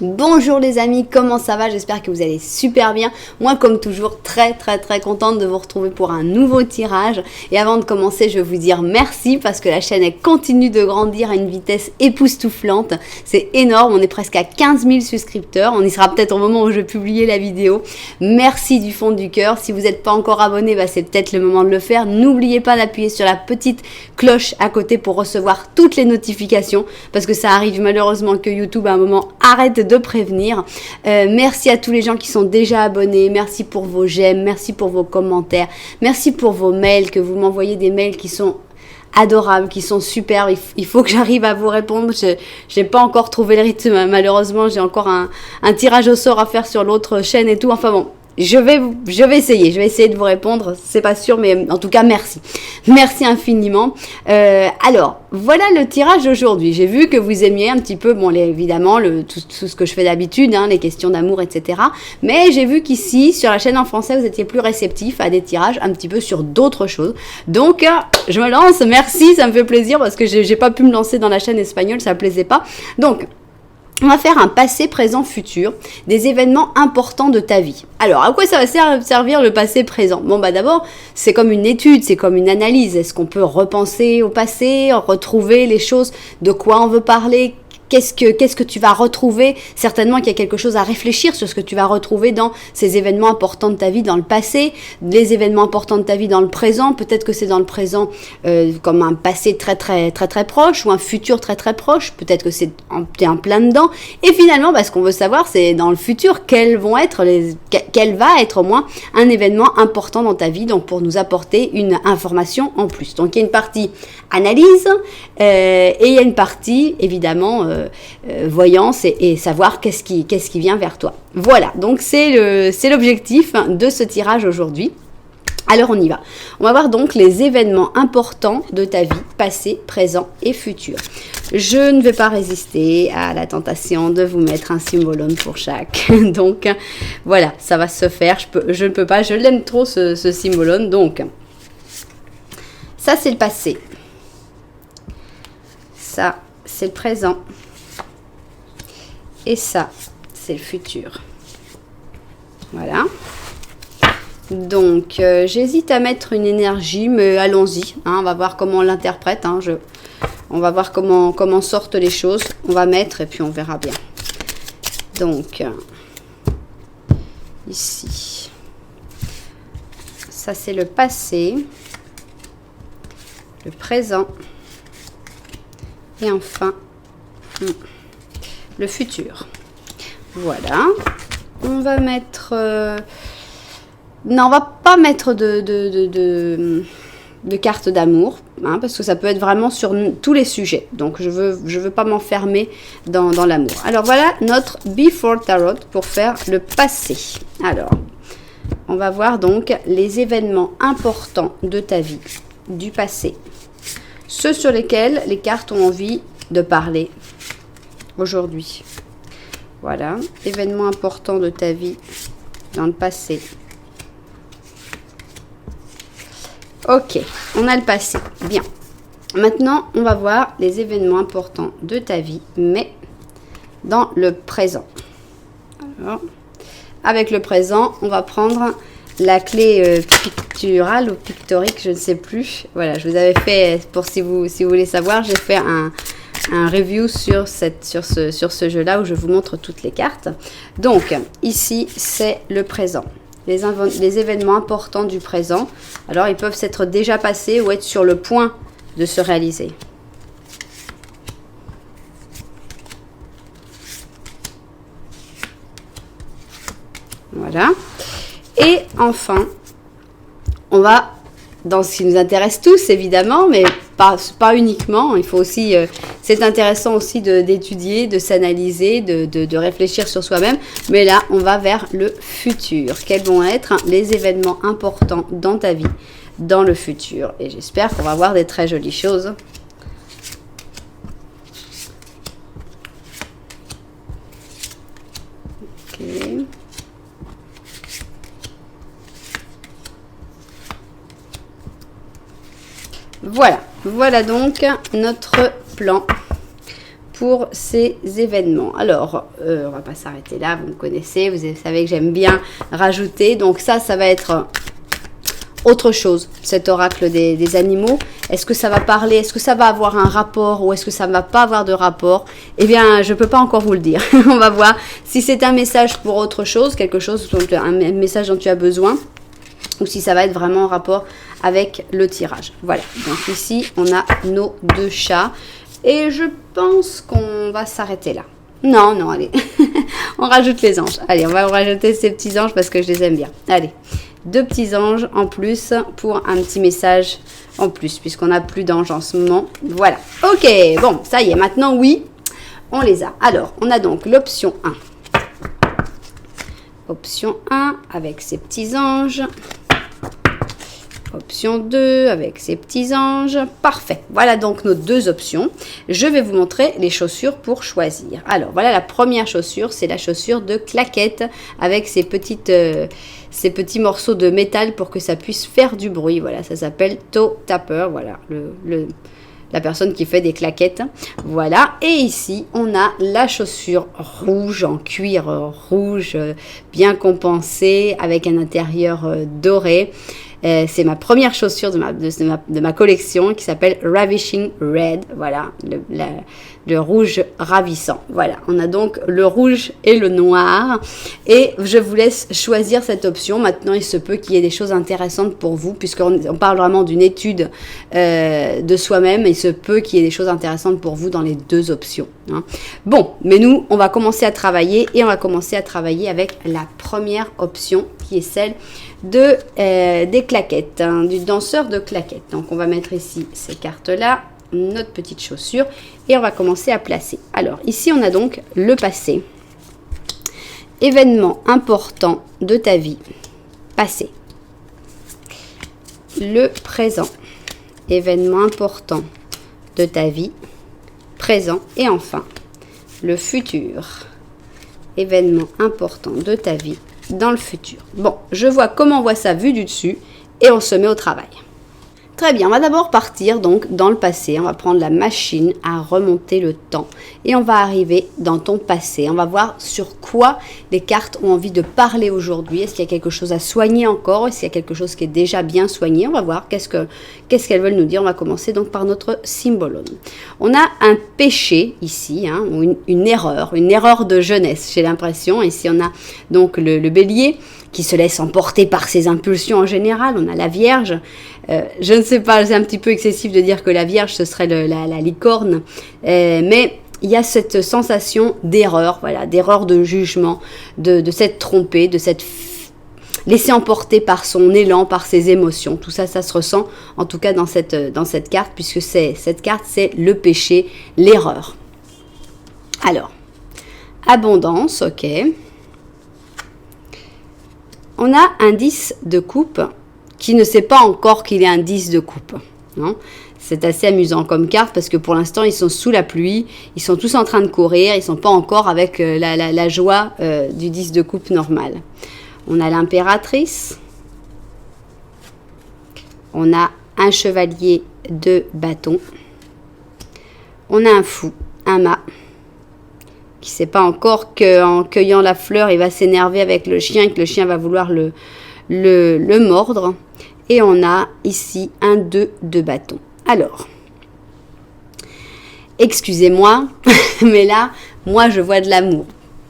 Bonjour les amis, comment ça va? J'espère que vous allez super bien. Moi comme toujours très contente de vous retrouver pour un nouveau tirage. Et avant de commencer, je vais vous dire merci parce que la chaîne elle continue de grandir à une vitesse époustouflante. C'est énorme, on est presque à 15 000 souscripteurs. On y sera peut-être au moment où je vais publier la vidéo. Merci du fond du cœur. Si vous n'êtes pas encore abonné, c'est peut-être le moment de le faire. N'oubliez pas d'appuyer sur la petite cloche à côté pour recevoir toutes les notifications parce que ça arrive malheureusement que YouTube à un moment arrête de prévenir. Merci à tous les gens qui sont déjà abonnés, merci pour vos j'aime, merci pour vos commentaires, merci pour vos mails, que vous m'envoyez des mails qui sont adorables, qui sont superbes. Il faut que j'arrive à vous répondre. Je n'ai pas encore trouvé le rythme, malheureusement j'ai encore un tirage au sort à faire sur l'autre chaîne et tout, enfin bon. Je vais essayer de vous répondre, c'est pas sûr, mais en tout cas, merci infiniment. Alors, voilà le tirage d'aujourd'hui. J'ai vu que vous aimiez un petit peu, bon, évidemment, tout ce que je fais d'habitude, hein, les questions d'amour, etc. Mais j'ai vu qu'ici, sur la chaîne en français, vous étiez plus réceptif à des tirages un petit peu sur d'autres choses. Donc, je me lance, merci, ça me fait plaisir parce que j'ai pas pu me lancer dans la chaîne espagnole, ça me plaisait pas. Donc, on va faire un passé, présent, futur, des événements importants de ta vie. Alors, à quoi ça va servir le passé, présent? Bon, d'abord, c'est comme une étude, c'est comme une analyse. Est-ce qu'on peut repenser au passé, retrouver les choses, de quoi on veut parler? Qu'est-ce que tu vas retrouver? Certainement qu'il y a quelque chose à réfléchir sur ce que tu vas retrouver dans ces événements importants de ta vie dans le passé, les événements importants de ta vie dans le présent. Peut-être que c'est dans le présent comme un passé très proche ou un futur très proche. Peut-être que t'es en plein dedans. Et finalement, ce qu'on veut savoir, c'est dans le futur quel va être au moins un événement important dans ta vie. Donc pour nous apporter une information en plus. Donc il y a une partie analyse et il y a une partie évidemment voyance et savoir qu'est-ce qui vient vers toi. Voilà, donc c'est l'objectif de ce tirage aujourd'hui. Alors on y va. On va voir donc les événements importants de ta vie, passé, présent et futur. Je ne vais pas résister à la tentation de vous mettre un symbolone pour chaque. Donc voilà, ça va se faire. Je ne peux pas, je l'aime trop ce symbolone. Donc ça c'est le passé. Ça c'est le présent. Et ça, c'est le futur. Voilà. Donc, j'hésite à mettre une énergie, mais allons-y. Hein, on va voir comment on l'interprète. Hein, on va voir comment sortent les choses. On va mettre et puis on verra bien. Donc, ici. Ça, c'est le passé. Le présent. Et enfin, le futur. Voilà. On va mettre... non, on va pas mettre de carte d'amour, hein, parce que ça peut être vraiment sur tous les sujets. Donc, je veux pas m'enfermer dans l'amour. Alors, voilà notre Before Tarot pour faire le passé. Alors, on va voir donc les événements importants de ta vie, du passé. Ceux sur lesquels les cartes ont envie de parler aujourd'hui. Voilà, événement important de ta vie dans le passé. Ok, on a le passé. Bien. Maintenant, on va voir les événements importants de ta vie, mais dans le présent. Alors, avec le présent, on va prendre la clé picturale ou pictorique, je ne sais plus. Voilà, je vous avais fait, pour si vous voulez savoir, j'ai fait un review sur ce jeu-là où je vous montre toutes les cartes. Donc, ici, c'est le présent. Les événements importants du présent. Alors, ils peuvent s'être déjà passés ou être sur le point de se réaliser. Voilà. Et enfin, on va, dans ce qui nous intéresse tous, évidemment, mais pas uniquement, il faut aussi, c'est intéressant aussi d'étudier, de s'analyser, de réfléchir sur soi-même, mais là, on va vers le futur. Quels vont être les événements importants dans ta vie, dans le futur? Et j'espère qu'on va voir des très jolies choses. Ok. Voilà donc notre plan pour ces événements. Alors, on va pas s'arrêter là, vous me connaissez, vous savez que j'aime bien rajouter. Donc ça va être autre chose, cet oracle des animaux. Est-ce que ça va parler, est-ce que ça va avoir un rapport ou est-ce que ça ne va pas avoir de rapport? Eh bien, je ne peux pas encore vous le dire. On va voir si c'est un message pour autre chose, quelque chose, un message dont tu as besoin, ou si ça va être vraiment en rapport avec le tirage. Voilà, donc ici, on a nos deux chats. Et je pense qu'on va s'arrêter là. Non, allez. On rajoute les anges. Allez, on va rajouter ces petits anges parce que je les aime bien. Allez, 2 petits anges en plus pour un petit message en plus, puisqu'on n'a plus d'anges en ce moment. Voilà. Ok, bon, ça y est. Maintenant, oui, on les a. Alors, on a donc l'option 1. Option 1 avec ses petits anges. Option 2 avec ses petits anges. Parfait. Voilà donc nos 2 options. Je vais vous montrer les chaussures pour choisir. Alors, voilà la première chaussure. C'est la chaussure de claquette avec ces petits morceaux de métal pour que ça puisse faire du bruit. Voilà, ça s'appelle toe tapper. Voilà, la personne qui fait des claquettes. Voilà. Et ici, on a la chaussure rouge en cuir rouge, bien compensée avec un intérieur doré. C'est ma première chaussure de ma collection qui s'appelle Ravishing Red. Voilà, le rouge ravissant. Voilà, on a donc le rouge et le noir. Et je vous laisse choisir cette option. Maintenant, il se peut qu'il y ait des choses intéressantes pour vous, puisqu'on parle vraiment d'une étude de soi-même. Il se peut qu'il y ait des choses intéressantes pour vous dans les 2 options. Hein. Bon, mais nous, on va commencer à travailler et on va commencer à travailler avec la première option qui est celle des claquettes, hein, du danseur de claquettes. Donc, on va mettre ici ces cartes-là, notre petite chaussure et on va commencer à placer. Alors, ici, on a donc le passé. Événement important de ta vie, passé. Le présent. Événement important de ta vie, présent. Et enfin, le futur. Événement important de ta vie, dans le futur. Bon, je vois comment on voit ça vu du dessus et on se met au travail. Très bien, on va d'abord partir donc dans le passé. On va prendre la machine à remonter le temps et on va arriver dans ton passé. On va voir sur quoi les cartes ont envie de parler aujourd'hui. Est-ce qu'il y a quelque chose à soigner encore? Est-ce qu'il y a quelque chose qui est déjà bien soigné? On va voir qu'est-ce qu'elles veulent nous dire. On va commencer donc par notre symbolone. On a un péché ici, hein, ou une erreur de jeunesse, j'ai l'impression. Ici, on a donc le bélier qui se laisse emporter par ses impulsions en général. On a la Vierge. Je ne sais pas, c'est un petit peu excessif de dire que la Vierge, ce serait la licorne. Mais il y a cette sensation d'erreur, voilà, d'erreur de jugement, de s'être trompé, de s'être laissé emporter par son élan, par ses émotions. Tout ça, ça se ressent, en tout cas dans cette carte, puisque cette carte, c'est le péché, l'erreur. Alors, abondance, ok. On a un 10 de coupe qui ne sait pas encore qu'il est un 10 de coupe. Non ? C'est assez amusant comme carte parce que pour l'instant, ils sont sous la pluie, ils sont tous en train de courir, ils ne sont pas encore avec la joie du 10 de coupe normal. On a l'impératrice, on a un chevalier de bâton, on a un fou, un mât, qui ne sait pas encore qu'en cueillant la fleur, il va s'énerver avec le chien et que le chien va vouloir le mordre. Et on a ici un 2 de bâton. Alors, excusez-moi, mais là, moi, je vois de l'amour.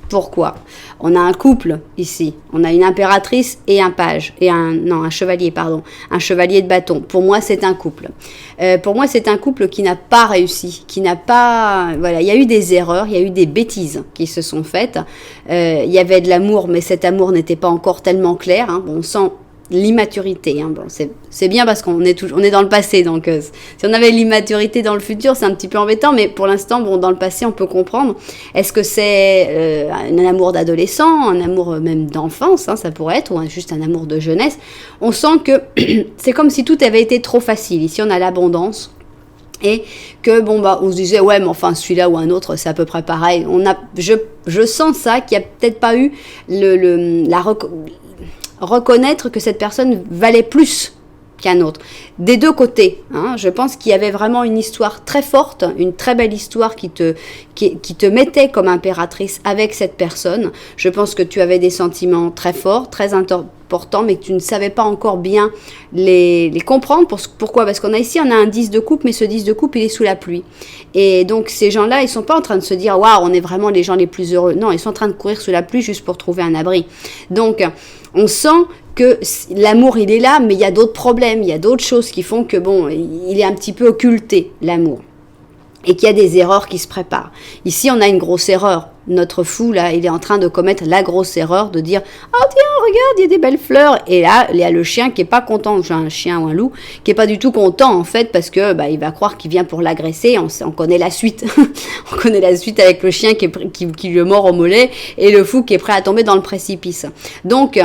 Pourquoi? On a un couple ici. On a une impératrice et un page. Un chevalier, pardon. Un chevalier de bâton. Pour moi, c'est un couple. Pour moi, c'est un couple qui n'a pas réussi. Qui n'a pas... Voilà, il y a eu des erreurs, il y a eu des bêtises qui se sont faites. Il y avait de l'amour, mais cet amour n'était pas encore tellement clair. Hein. Bon, on sent l'immaturité. Hein. Bon, c'est bien parce qu'on est dans le passé. Donc, si on avait l'immaturité dans le futur, c'est un petit peu embêtant. Mais pour l'instant, bon, dans le passé, on peut comprendre. Est-ce que c'est un amour d'adolescent, un amour même d'enfance, hein, ça pourrait être, ou juste un amour de jeunesse. On sent que c'est comme si tout avait été trop facile. Ici, on a l'abondance. Et que, bon, bah, on se disait, ouais, mais enfin, celui-là ou un autre, c'est à peu près pareil. Je sens ça, qu'il n'y a peut-être pas eu reconnaître que cette personne valait plus qu'un autre. Des deux côtés, hein, je pense qu'il y avait vraiment une histoire très forte, une très belle histoire qui te mettait comme impératrice avec cette personne. Je pense que tu avais des sentiments très forts, très importants, mais que tu ne savais pas encore bien les comprendre. Pourquoi? Parce qu'on a ici, on a un 10 de coupe, mais ce 10 de coupe, il est sous la pluie. Et donc, ces gens-là, ils sont pas en train de se dire « Waouh, on est vraiment les gens les plus heureux ». Non, ils sont en train de courir sous la pluie juste pour trouver un abri. Donc, on sent que l'amour, il est là, mais il y a d'autres problèmes, il y a d'autres choses qui font que, bon, il est un petit peu occulté, l'amour. Et qu'il y a des erreurs qui se préparent. Ici, on a une grosse erreur. Notre fou, là, il est en train de commettre la grosse erreur de dire « Oh tiens, regarde, il y a des belles fleurs !» Et là, il y a le chien qui est pas content, j'ai un chien ou un loup, qui est pas du tout content, en fait, parce que il va croire qu'il vient pour l'agresser. On connaît la suite. On connaît la suite avec le chien qui le mord au mollet et le fou qui est prêt à tomber dans le précipice. Donc,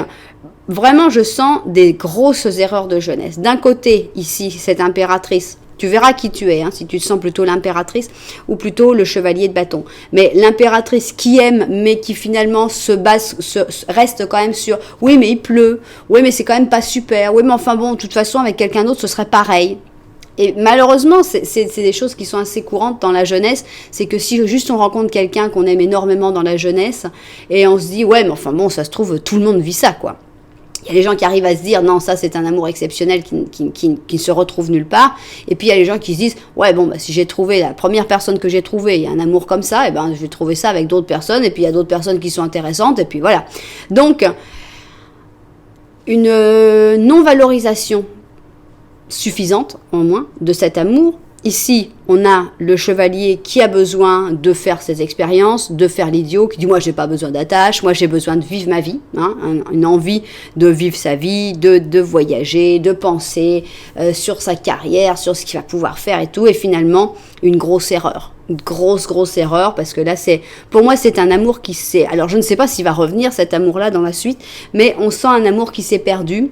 vraiment, je sens des grosses erreurs de jeunesse. D'un côté, ici, cette impératrice, tu verras qui tu es, hein, si tu te sens plutôt l'impératrice ou plutôt le chevalier de bâton. Mais l'impératrice qui aime, mais qui finalement reste quand même sur « Oui, mais il pleut. Oui, mais c'est quand même pas super. Oui, mais enfin bon, de toute façon, avec quelqu'un d'autre, ce serait pareil. » Et malheureusement, c'est des choses qui sont assez courantes dans la jeunesse. C'est que si juste on rencontre quelqu'un qu'on aime énormément dans la jeunesse et on se dit « Ouais, mais enfin bon, ça se trouve, tout le monde vit ça, quoi. » Il y a les gens qui arrivent à se dire, non, ça c'est un amour exceptionnel qui se retrouve nulle part. Et puis il y a les gens qui se disent, ouais, bon, si j'ai trouvé la première personne que j'ai trouvée, il y a un amour comme ça, et ben je vais trouver ça avec d'autres personnes. Et puis il y a d'autres personnes qui sont intéressantes. Et puis voilà. Donc, une non-valorisation suffisante, au moins, de cet amour. Ici, on a le chevalier qui a besoin de faire ses expériences, de faire l'idiot, qui dit « moi, j'ai pas besoin d'attache, moi, j'ai besoin de vivre ma vie hein, », une envie de vivre sa vie, de voyager, de penser sur sa carrière, sur ce qu'il va pouvoir faire et tout, et finalement, une grosse erreur. Une grosse erreur, parce que là, pour moi, c'est un amour qui s'est... Alors, je ne sais pas s'il va revenir, cet amour-là, dans la suite, mais on sent un amour qui s'est perdu,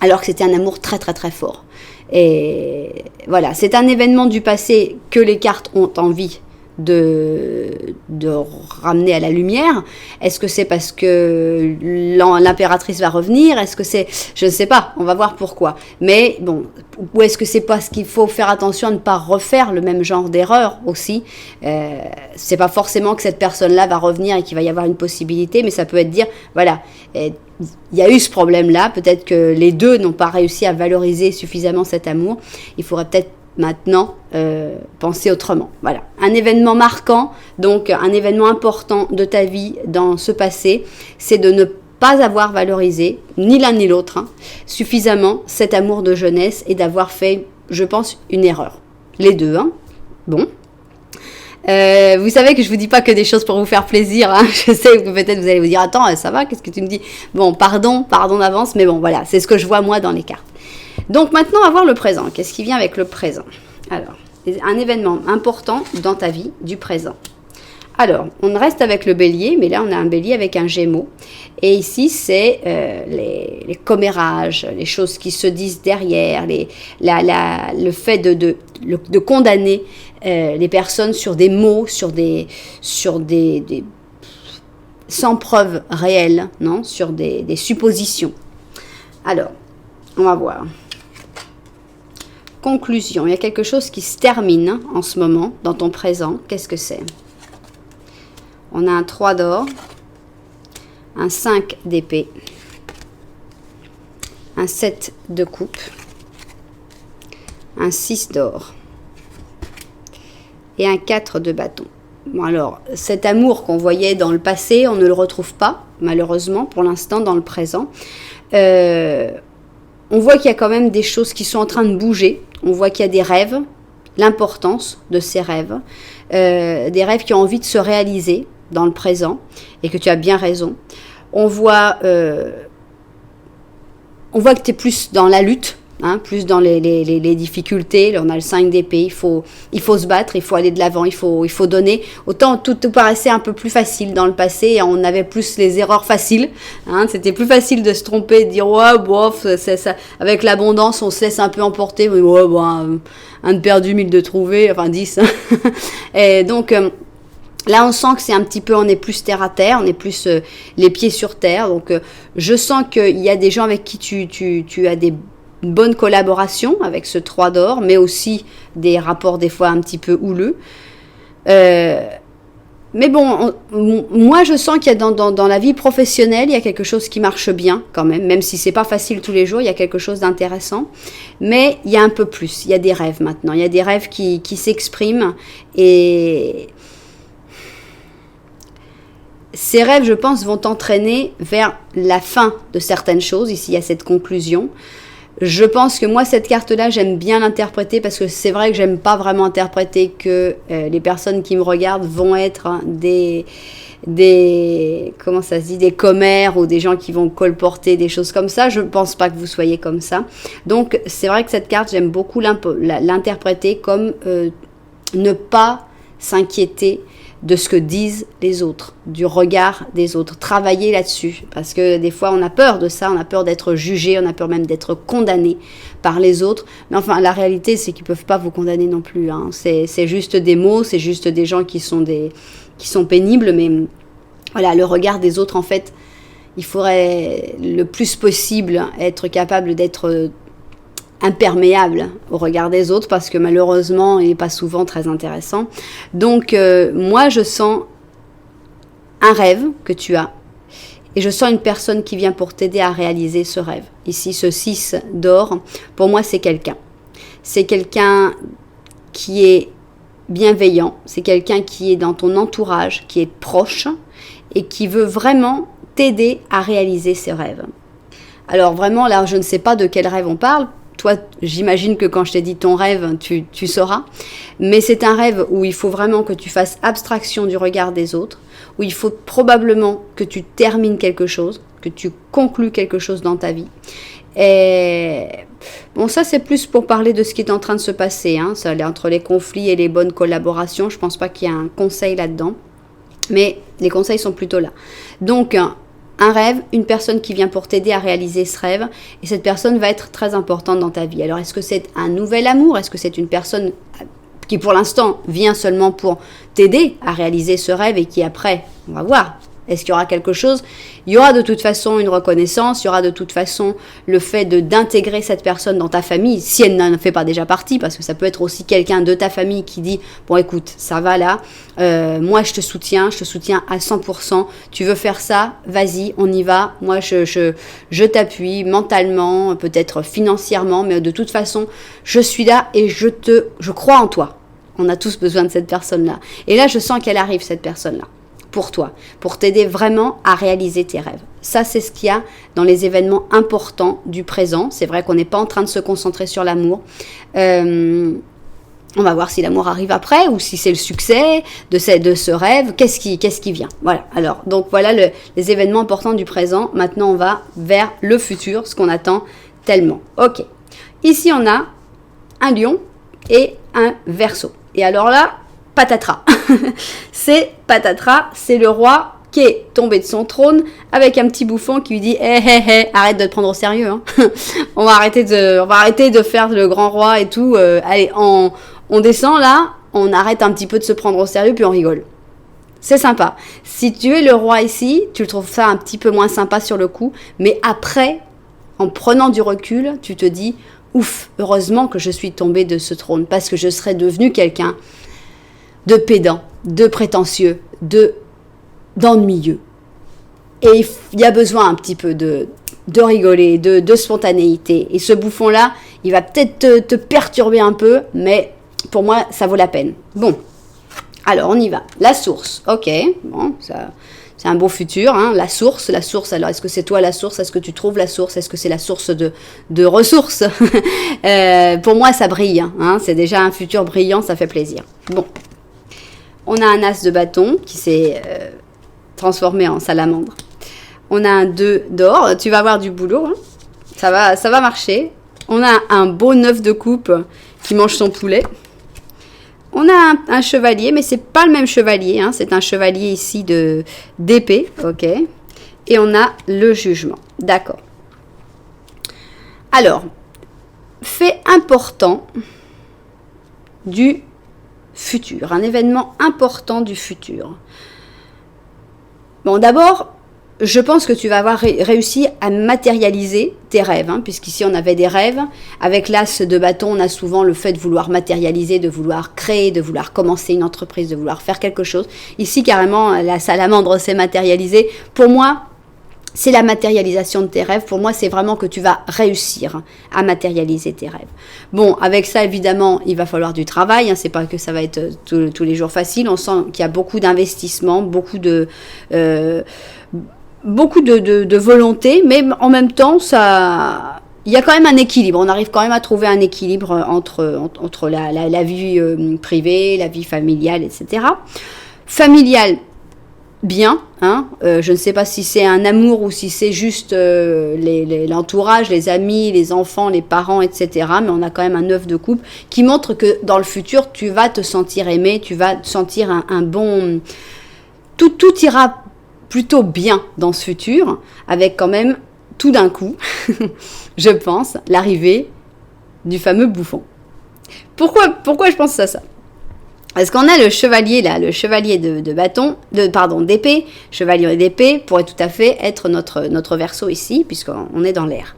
alors que c'était un amour très, très, très fort. Et voilà, c'est un événement du passé que les cartes ont envie de ramener à la lumière. Est-ce que c'est parce que l'impératrice va revenir? Est-ce que c'est... Je ne sais pas, on va voir pourquoi. Mais bon, ou est-ce que c'est parce qu'il faut faire attention à ne pas refaire le même genre d'erreur aussi? C'est pas forcément que cette personne-là va revenir et qu'il va y avoir une possibilité, mais ça peut être dire, voilà, il y a eu ce problème-là, peut-être que les deux n'ont pas réussi à valoriser suffisamment cet amour. Il faudrait peut-être maintenant penser autrement. Voilà, un événement marquant, donc un événement important de ta vie dans ce passé, c'est de ne pas avoir valorisé, ni l'un ni l'autre, suffisamment cet amour de jeunesse et d'avoir fait, je pense, une erreur. Les deux, hein. Bon. Vous savez que je vous dis pas que des choses pour vous faire plaisir, hein. Je sais que peut-être vous allez vous dire, attends, ça va, qu'est-ce que tu me dis? Bon, pardon d'avance, mais bon, voilà, c'est ce que je vois moi dans les cartes. Donc maintenant, on va voir le présent. Qu'est-ce qui vient avec le présent? Alors, un événement important dans ta vie du présent. Alors, on reste avec le bélier, mais là, on a un bélier avec un gémeau. Et ici, c'est les commérages, les choses qui se disent derrière, le fait de condamner les personnes sur des mots, sur des sans preuve réelle, non, sur des suppositions. Alors, on va voir. Conclusion, il y a quelque chose qui se termine en ce moment, dans ton présent. Qu'est-ce que c'est? On a un 3 d'or, un 5 d'épée, un 7 de coupe, un 6 d'or et un 4 de bâton. Bon alors, cet amour qu'on voyait dans le passé, on ne le retrouve pas, malheureusement, pour l'instant, dans le présent. On voit qu'il y a quand même des choses qui sont en train de bouger. On voit qu'il y a des rêves, l'importance de ces rêves, des rêves qui ont envie de se réaliser dans le présent, et que tu as bien raison. On voit que tu es plus dans la lutte, hein, plus dans les difficultés. Là, on a le 5 d'épée, il faut se battre, il faut aller de l'avant, il faut donner. Autant tout paraissait un peu plus facile dans le passé, on avait plus les erreurs faciles, hein, c'était plus facile de se tromper, de dire ouais, bof, ça. Avec l'abondance, on se laisse un peu emporter, ouais, bon, un de perdu, 1000 de trouvé, enfin 10. Et donc... là, on sent que c'est un petit peu, on est plus terre à terre, on est plus les pieds sur terre. Donc, je sens qu'il y a des gens avec qui tu as une bonne collaboration avec ce 3 d'or, mais aussi des rapports des fois un petit peu houleux. Mais bon, moi je sens qu'il y a dans la vie professionnelle, il y a quelque chose qui marche bien quand même si c'est pas facile tous les jours, il y a quelque chose d'intéressant. Mais il y a un peu plus, il y a des rêves maintenant, il y a des rêves qui s'expriment et ces rêves, je pense, vont t'entraîner vers la fin de certaines choses. Ici, il y a cette conclusion. Je pense que moi, cette carte-là, j'aime bien l'interpréter parce que c'est vrai que j'aime pas vraiment interpréter que les personnes qui me regardent vont être des comment ça se dit, des commères ou des gens qui vont colporter des choses comme ça. Je ne pense pas que vous soyez comme ça. Donc, c'est vrai que cette carte, j'aime beaucoup l'interpréter comme ne pas s'inquiéter de ce que disent les autres, du regard des autres. Travailler là-dessus, parce que des fois on a peur de ça, on a peur d'être jugé, on a peur même d'être condamné par les autres. Mais enfin, la réalité, c'est qu'ils ne peuvent pas vous condamner non plus. Hein. C'est juste des mots, c'est juste des gens qui sont pénibles, mais voilà, le regard des autres, en fait, il faudrait le plus possible être capable d'être imperméable au regard des autres parce que malheureusement il n'est pas souvent très intéressant. Donc moi je sens un rêve que tu as et je sens une personne qui vient pour t'aider à réaliser ce rêve. Ici ce 6 d'or, pour moi c'est quelqu'un qui est bienveillant, c'est quelqu'un qui est dans ton entourage, qui est proche et qui veut vraiment t'aider à réaliser ses rêves. Alors vraiment là je ne sais pas de quel rêve on parle. Toi, j'imagine que quand je t'ai dit ton rêve, tu sauras. Mais c'est un rêve où il faut vraiment que tu fasses abstraction du regard des autres, où il faut probablement que tu termines quelque chose, que tu conclues quelque chose dans ta vie. Et bon, ça c'est plus pour parler de ce qui est en train de se passer. Hein. Ça, entre les conflits et les bonnes collaborations, je pense pas qu'il y ait un conseil là-dedans. Mais les conseils sont plutôt là. Donc, un rêve, une personne qui vient pour t'aider à réaliser ce rêve, et cette personne va être très importante dans ta vie. Alors, est-ce que c'est un nouvel amour? Est-ce que c'est une personne qui, pour l'instant, vient seulement pour t'aider à réaliser ce rêve et qui, après, on va voir, est-ce qu'il y aura quelque chose? Il y aura de toute façon une reconnaissance, il y aura de toute façon le fait d'intégrer cette personne dans ta famille, si elle n'en fait pas déjà partie, parce que ça peut être aussi quelqu'un de ta famille qui dit « Bon, écoute, ça va là, moi je te soutiens à 100%, tu veux faire ça, vas-y, on y va, moi je t'appuie mentalement, peut-être financièrement, mais de toute façon, je suis là et je crois en toi. » On a tous besoin de cette personne-là. Et là, je sens qu'elle arrive, cette personne-là. Pour toi, pour t'aider vraiment à réaliser tes rêves. Ça, c'est ce qu'il y a dans les événements importants du présent. C'est vrai qu'on n'est pas en train de se concentrer sur l'amour. On va voir si l'amour arrive après ou si c'est le succès de ce rêve. Qu'est-ce qui vient? Voilà. Alors, donc voilà les événements importants du présent. Maintenant, on va vers le futur, ce qu'on attend tellement. Ok. Ici, on a un lion et un verseau. Et alors là, patatras. C'est patatras, c'est le roi qui est tombé de son trône avec un petit bouffon qui lui dit arrête de te prendre au sérieux. Hein. on va arrêter de faire le grand roi et tout. Allez, on descend là, on arrête un petit peu de se prendre au sérieux puis on rigole. C'est sympa. Si tu es le roi ici, tu le trouves ça un petit peu moins sympa sur le coup, mais après, en prenant du recul, tu te dis ouf, heureusement que je suis tombée de ce trône parce que je serais devenue quelqu'un de pédant, de prétentieux, d'ennuyeux. Et il y a besoin un petit peu de rigoler, de spontanéité. Et ce bouffon-là, il va peut-être te perturber un peu, mais pour moi, ça vaut la peine. Bon, alors on y va. La source, ok, bon, ça, c'est un beau futur. Hein. La source, alors est-ce que c'est toi la source? Est-ce que tu trouves la source? Est-ce que c'est la source de ressources? Pour moi, ça brille. Hein. C'est déjà un futur brillant, ça fait plaisir. Bon. On a un as de bâton qui s'est transformé en salamandre. On a un 2 d'or. Tu vas avoir du boulot. Hein. Ça va marcher. On a un beau 9 de coupe qui mange son poulet. On a un chevalier, mais c'est pas le même chevalier. Hein. C'est un chevalier ici d'épée. Ok. Et on a le jugement. D'accord. Alors, fait important du futur, un événement important du futur. Bon, d'abord, je pense que tu vas avoir réussi à matérialiser tes rêves, hein, puisqu'ici on avait des rêves. Avec l'as de bâton, on a souvent le fait de vouloir matérialiser, de vouloir créer, de vouloir commencer une entreprise, de vouloir faire quelque chose. Ici, carrément, la salamandre s'est matérialisée. Pour moi, c'est la matérialisation de tes rêves. Pour moi, c'est vraiment que tu vas réussir à matérialiser tes rêves. Bon, avec ça, évidemment, il va falloir du travail. Hein, c'est pas que ça va être tous les jours facile. On sent qu'il y a beaucoup d'investissement, beaucoup de volonté, mais en même temps, ça, il y a quand même un équilibre. On arrive quand même à trouver un équilibre entre la vie privée, la vie familiale, etc. Familiale, bien, hein. Je ne sais pas si c'est un amour ou si c'est juste l'entourage, les amis, les enfants, les parents, etc. Mais on a quand même un œuf de couple qui montre que dans le futur, tu vas te sentir aimé, tu vas te sentir un bon... Tout ira plutôt bien dans ce futur, avec quand même tout d'un coup, je pense, l'arrivée du fameux bouffon. Pourquoi je pense à ça? Parce qu'on a le chevalier là, le chevalier d'épée, chevalier d'épée pourrait tout à fait être notre Verseau ici, puisqu'on est dans l'air.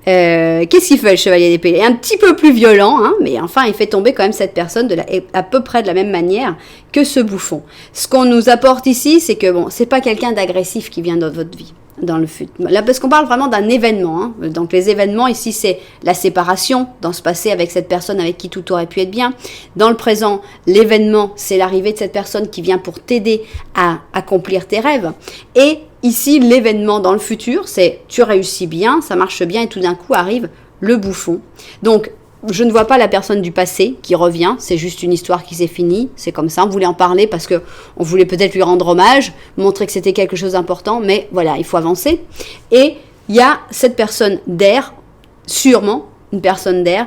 Qu'est-ce qu'il fait le chevalier d'épée? Il est un petit peu plus violent, hein, mais enfin il fait tomber quand même cette personne à peu près de la même manière que ce bouffon. Ce qu'on nous apporte ici, c'est que bon, c'est pas quelqu'un d'agressif qui vient dans votre vie, dans le futur. Là, parce qu'on parle vraiment d'un événement, hein. Donc les événements ici, c'est la séparation dans ce passé avec cette personne avec qui tout aurait pu être bien. Dans le présent, l'événement, c'est l'arrivée de cette personne qui vient pour t'aider à accomplir tes rêves. Et ici, l'événement dans le futur, c'est tu réussis bien, ça marche bien et tout d'un coup arrive le bouffon. Donc, je ne vois pas la personne du passé qui revient, c'est juste une histoire qui s'est finie, c'est comme ça, on voulait en parler parce que on voulait peut-être lui rendre hommage, montrer que c'était quelque chose d'important, mais voilà, il faut avancer. Et il y a cette personne d'air, sûrement une personne d'air,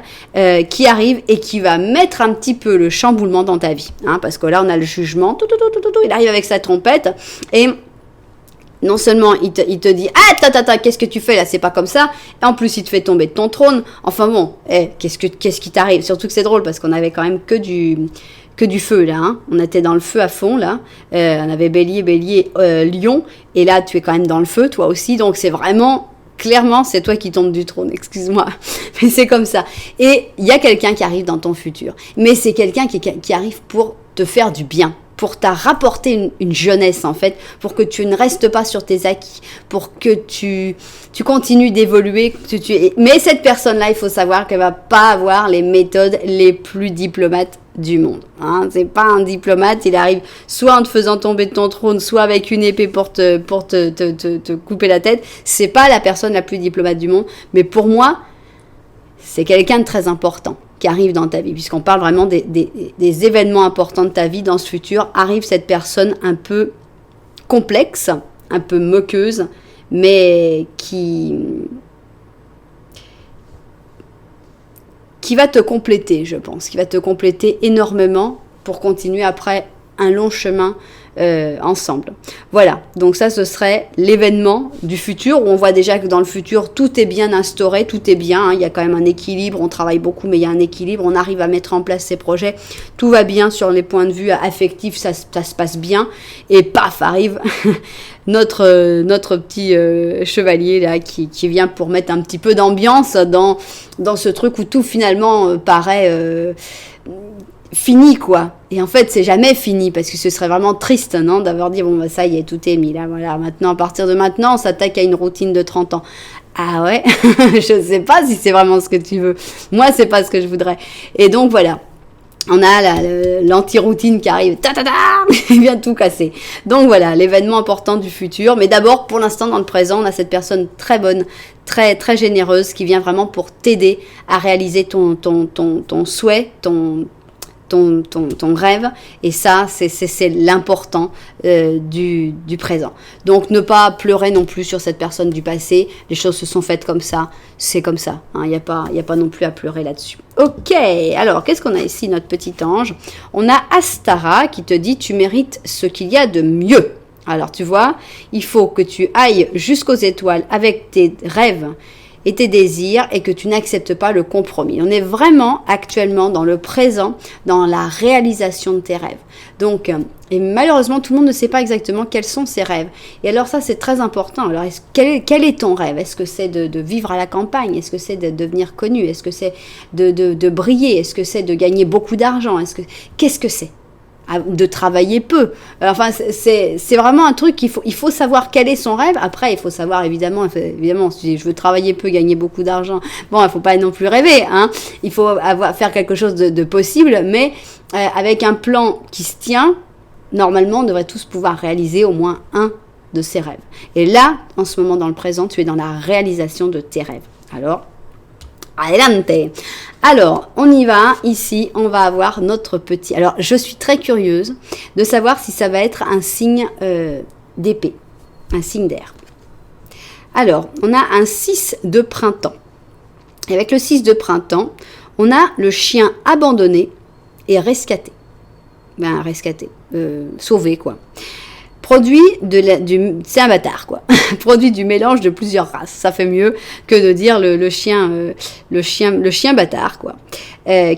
qui arrive et qui va mettre un petit peu le chamboulement dans ta vie, hein, parce que là on a le jugement, il arrive avec sa trompette et... Non seulement il te dit « Ah, qu'est-ce que tu fais là, c'est pas comme ça ?» Et en plus, il te fait tomber de ton trône. Enfin bon, qu'est-ce qui t'arrive? Surtout que c'est drôle parce qu'on avait quand même que du feu là. Hein. On était dans le feu à fond là. On avait bélier, lion. Et là, tu es quand même dans le feu, toi aussi. Donc c'est vraiment... Clairement, c'est toi qui tombes du trône, excuse-moi, mais c'est comme ça. Et il y a quelqu'un qui arrive dans ton futur. Mais c'est quelqu'un qui arrive pour te faire du bien, pour t'as rapporter une jeunesse en fait, pour que tu ne restes pas sur tes acquis, pour que tu continues d'évoluer. Mais cette personne-là, il faut savoir qu'elle va pas avoir les méthodes les plus diplomates du monde. Hein. C'est pas un diplomate, il arrive soit en te faisant tomber de ton trône, soit avec une épée pour te couper la tête. C'est pas la personne la plus diplomate du monde, mais pour moi, c'est quelqu'un de très important qui arrive dans ta vie, puisqu'on parle vraiment des événements importants de ta vie dans ce futur. Arrive cette personne un peu complexe, un peu moqueuse, mais qui va te compléter, je pense, qui va te compléter énormément pour continuer après un long chemin ensemble. Voilà, donc ça ce serait l'événement du futur où on voit déjà que dans le futur tout est bien instauré, tout est bien, hein, il y a quand même un équilibre, on travaille beaucoup mais il y a un équilibre, on arrive à mettre en place ces projets, tout va bien sur les points de vue affectifs, ça se passe bien et paf arrive notre petit chevalier là qui vient pour mettre un petit peu d'ambiance dans ce truc où tout finalement paraît fini quoi. Et en fait c'est jamais fini parce que ce serait vraiment triste, non, d'avoir dit bon bah ça y est, tout est mis là, voilà, maintenant à partir de maintenant on s'attaque à une routine de 30 ans. Ah ouais, je sais pas si c'est vraiment ce que tu veux. Moi c'est pas ce que je voudrais. Et donc voilà. On a l'anti-routine qui arrive, il vient tout casser. Donc voilà, l'événement important du futur. Mais d'abord, pour l'instant, dans le présent, on a cette personne très bonne, très très généreuse, qui vient vraiment pour t'aider à réaliser ton souhait, ton rêve, et ça c'est l'important du présent. Donc ne pas pleurer non plus sur cette personne du passé, les choses se sont faites comme ça, c'est comme ça, hein, y a pas non plus à pleurer là-dessus. Ok, alors qu'est-ce qu'on a ici, notre petit ange? On a Astara qui te dit tu mérites ce qu'il y a de mieux. Alors tu vois, il faut que tu ailles jusqu'aux étoiles avec tes rêves et tes désirs et que tu n'acceptes pas le compromis. On est vraiment actuellement dans le présent, dans la réalisation de tes rêves. Donc, et malheureusement, tout le monde ne sait pas exactement quels sont ses rêves. Et alors ça, c'est très important. Alors, quel est ton rêve? Est-ce que c'est de vivre à la campagne? Est-ce que c'est de devenir connu? Est-ce que c'est de briller? Est-ce que c'est de gagner beaucoup d'argent? Qu'est-ce que c'est? De travailler peu. Enfin, c'est vraiment un truc il faut savoir quel est son rêve. Après, il faut savoir, évidemment, si je veux travailler peu, gagner beaucoup d'argent, bon, il faut pas non plus rêver, hein. Il faut faire quelque chose de possible, mais avec un plan qui se tient, normalement, on devrait tous pouvoir réaliser au moins un de ses rêves. Et là, en ce moment, dans le présent, tu es dans la réalisation de tes rêves. Alors, adelante. Alors, on y va. Ici, on va avoir notre petit... Alors, je suis très curieuse de savoir si ça va être un signe d'épée, un signe d'air. Alors, on a un 6 de printemps. Et avec le 6 de printemps, on a le chien abandonné et rescaté. Ben, rescaté. Sauvé, quoi. Produit c'est un bâtard, quoi. Produit du mélange de plusieurs races. Ça fait mieux que de dire le chien bâtard, quoi.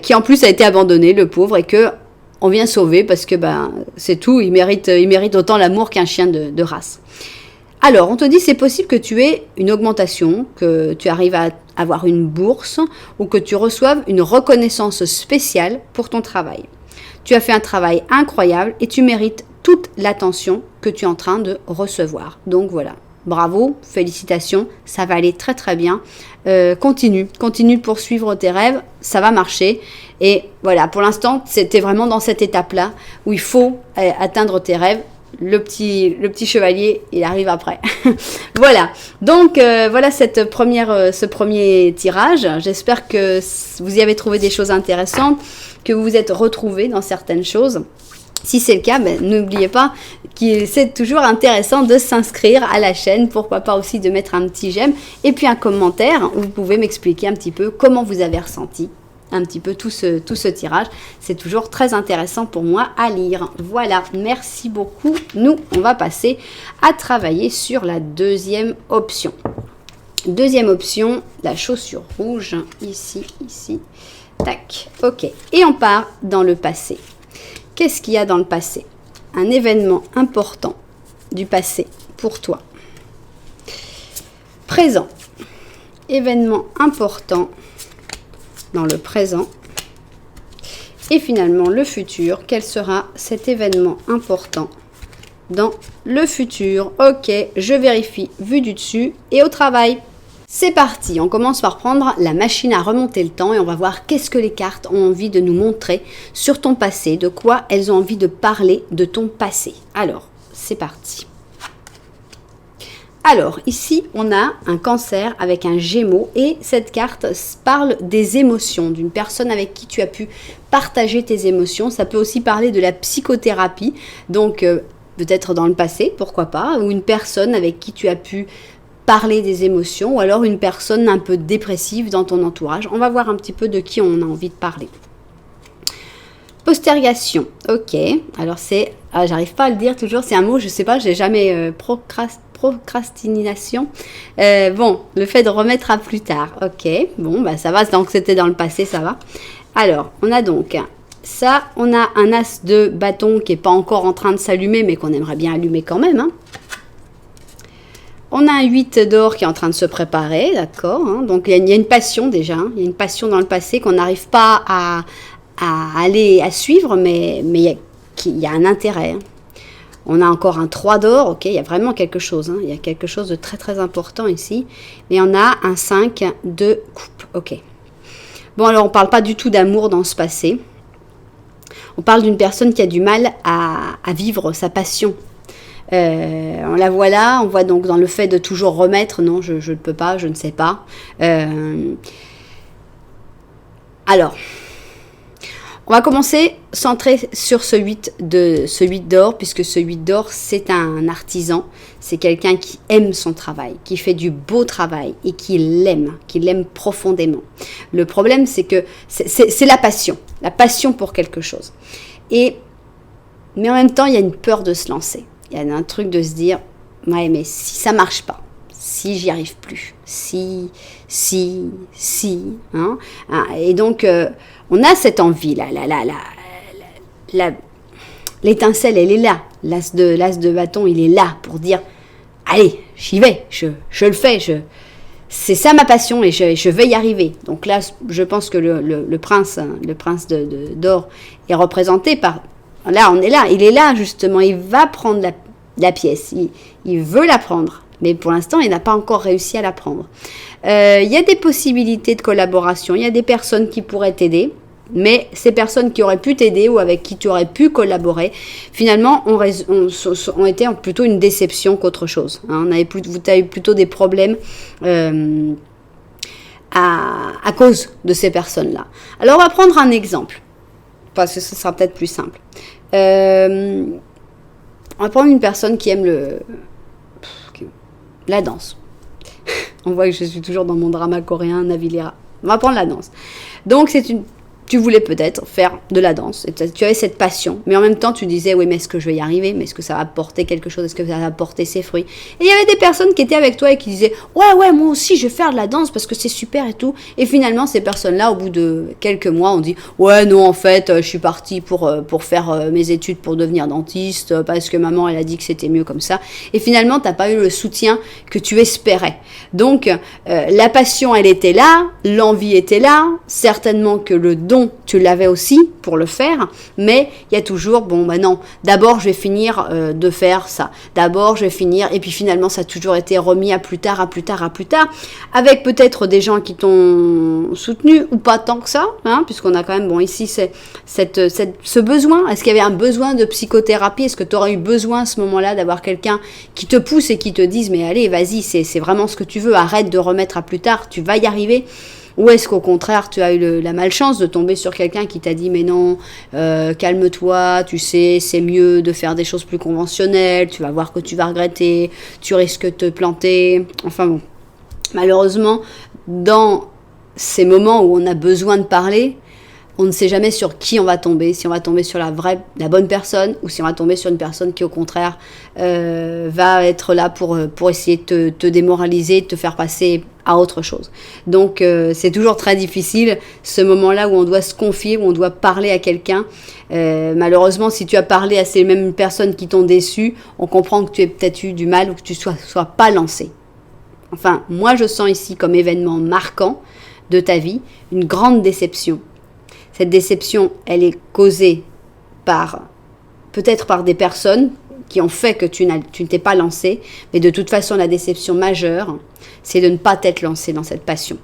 Qui en plus a été abandonné, le pauvre, et que on vient sauver parce que ben c'est tout. Il mérite autant l'amour qu'un chien de race. Alors, on te dit c'est possible que tu aies une augmentation, que tu arrives à avoir une bourse ou que tu reçoives une reconnaissance spéciale pour ton travail. Tu as fait un travail incroyable et tu mérites toute l'attention que tu es en train de recevoir. Donc voilà, bravo, félicitations, ça va aller très très bien. Continue de poursuivre tes rêves, ça va marcher. Et voilà, pour l'instant, c'était vraiment dans cette étape-là où il faut atteindre tes rêves. Le petit chevalier, il arrive après. Voilà, donc voilà ce premier tirage. J'espère que vous y avez trouvé des choses intéressantes, que vous vous êtes retrouvés dans certaines choses. Si c'est le cas, ben, n'oubliez pas que c'est toujours intéressant de s'inscrire à la chaîne. Pourquoi pas aussi de mettre un petit j'aime et puis un commentaire où vous pouvez m'expliquer un petit peu comment vous avez ressenti un petit peu tout ce tirage. C'est toujours très intéressant pour moi à lire. Voilà, merci beaucoup. Nous, on va passer à travailler sur la deuxième option. Deuxième option, la chaussure rouge. Ici. Tac, ok. Et on part dans le passé. Qu'est-ce qu'il y a dans le passé? Un événement important du passé pour toi. Présent. Événement important dans le présent. Et finalement, le futur. Quel sera cet événement important dans le futur? Ok, je vérifie vue du dessus et au travail. C'est parti, on commence par prendre la machine à remonter le temps et on va voir qu'est-ce que les cartes ont envie de nous montrer sur ton passé, de quoi elles ont envie de parler de ton passé. Alors, c'est parti. Alors, ici, on a un cancer avec un gémeau et cette carte parle des émotions, d'une personne avec qui tu as pu partager tes émotions. Ça peut aussi parler de la psychothérapie, donc peut-être dans le passé, pourquoi pas, ou une personne avec qui tu as pu parler des émotions, ou alors une personne un peu dépressive dans ton entourage. On va voir un petit peu de qui on a envie de parler. Postergation, ok. Alors c'est, j'arrive pas à le dire toujours, c'est un mot, je sais pas, j'ai jamais procrastination. Bon, le fait de remettre à plus tard, ok. Bon, bah ça va, donc c'était dans le passé, ça va. Alors, on a donc ça, on a un as de bâton qui est pas encore en train de s'allumer, mais qu'on aimerait bien allumer quand même, hein. On a un 8 d'or qui est en train de se préparer, d'accord, hein. Donc il y a une passion déjà, hein. Il y a une passion dans le passé qu'on n'arrive pas à suivre, mais il y a un intérêt, hein. On a encore un 3 d'or, ok, il y a vraiment quelque chose, hein. Il y a quelque chose de très très important ici. Mais on a un 5 de coupe, ok. Bon, alors on ne parle pas du tout d'amour dans ce passé. On parle d'une personne qui a du mal à vivre sa passion. On la voit là, on voit donc dans le fait de toujours remettre, non, je ne peux pas, je ne sais pas. Alors, on va commencer centré sur ce 8 d'or, puisque ce 8 d'or, c'est un artisan, c'est quelqu'un qui aime son travail, qui fait du beau travail et qui l'aime profondément. Le problème, c'est que c'est la passion pour quelque chose. Mais en même temps, il y a une peur de se lancer. Il y a un truc de se dire, ouais, mais si ça marche pas, si j'y arrive plus, si, hein. Et donc, on a cette envie, l'étincelle, elle est là. L'as de bâton, il est là pour dire, allez, j'y vais, je le fais, c'est ça ma passion et je vais y arriver. Donc là, je pense que le prince d'or est représenté par... Là, on est là, il est là justement, il va prendre la pièce, il veut la prendre, mais pour l'instant, il n'a pas encore réussi à la prendre. Il y a des possibilités de collaboration, il y a des personnes qui pourraient t'aider, mais ces personnes qui auraient pu t'aider ou avec qui tu aurais pu collaborer, finalement, ont été plutôt une déception qu'autre chose. Hein. Tu as eu plutôt des problèmes à cause de ces personnes-là. Alors, on va prendre un exemple, parce que ce sera peut-être plus simple. On va prendre une personne qui aime la danse. On voit que je suis toujours dans mon drama coréen, Navilera. On va prendre la danse. Donc, tu voulais peut-être faire de la danse, et tu avais cette passion, mais en même temps tu disais, oui mais est-ce que je vais y arriver, mais est-ce que ça va porter quelque chose, est-ce que ça va porter ses fruits, et il y avait des personnes qui étaient avec toi et qui disaient, ouais moi aussi je vais faire de la danse parce que c'est super et tout, et finalement ces personnes-là au bout de quelques mois ont dit, ouais non en fait je suis partie pour faire mes études pour devenir dentiste, parce que maman elle a dit que c'était mieux comme ça, et finalement t'as pas eu le soutien que tu espérais. Donc la passion elle était là, l'envie était là, certainement que le don tu l'avais aussi pour le faire, mais il y a toujours, non, d'abord je vais finir de faire ça, d'abord je vais finir, et puis finalement ça a toujours été remis à plus tard, avec peut-être des gens qui t'ont soutenu, ou pas tant que ça, hein, puisqu'on a quand même, ici c'est ce besoin, est-ce qu'il y avait un besoin de psychothérapie, est-ce que tu aurais eu besoin à ce moment-là d'avoir quelqu'un qui te pousse et qui te dise, mais allez, vas-y, c'est vraiment ce que tu veux, arrête de remettre à plus tard, tu vas y arriver. Ou est-ce qu'au contraire, tu as eu la malchance de tomber sur quelqu'un qui t'a dit « Mais non, calme-toi, tu sais, c'est mieux de faire des choses plus conventionnelles, tu vas voir que tu vas regretter, tu risques de te planter. » Enfin bon, malheureusement, dans ces moments où on a besoin de parler, on ne sait jamais sur qui on va tomber, si on va tomber sur la bonne personne, ou si on va tomber sur une personne qui au contraire va être là pour essayer de te démoraliser, de te faire passer à autre chose. Donc c'est toujours très difficile ce moment-là où on doit se confier, où on doit parler à quelqu'un. Malheureusement, si tu as parlé à ces mêmes personnes qui t'ont déçu, on comprend que tu aies peut-être eu du mal ou que tu sois pas lancé. Enfin, moi je sens ici comme événement marquant de ta vie une grande déception. Cette déception, elle est causée peut-être par des personnes qui ont fait que tu ne t'es pas lancé, mais de toute façon, la déception majeure, c'est de ne pas t'être lancé dans cette passion,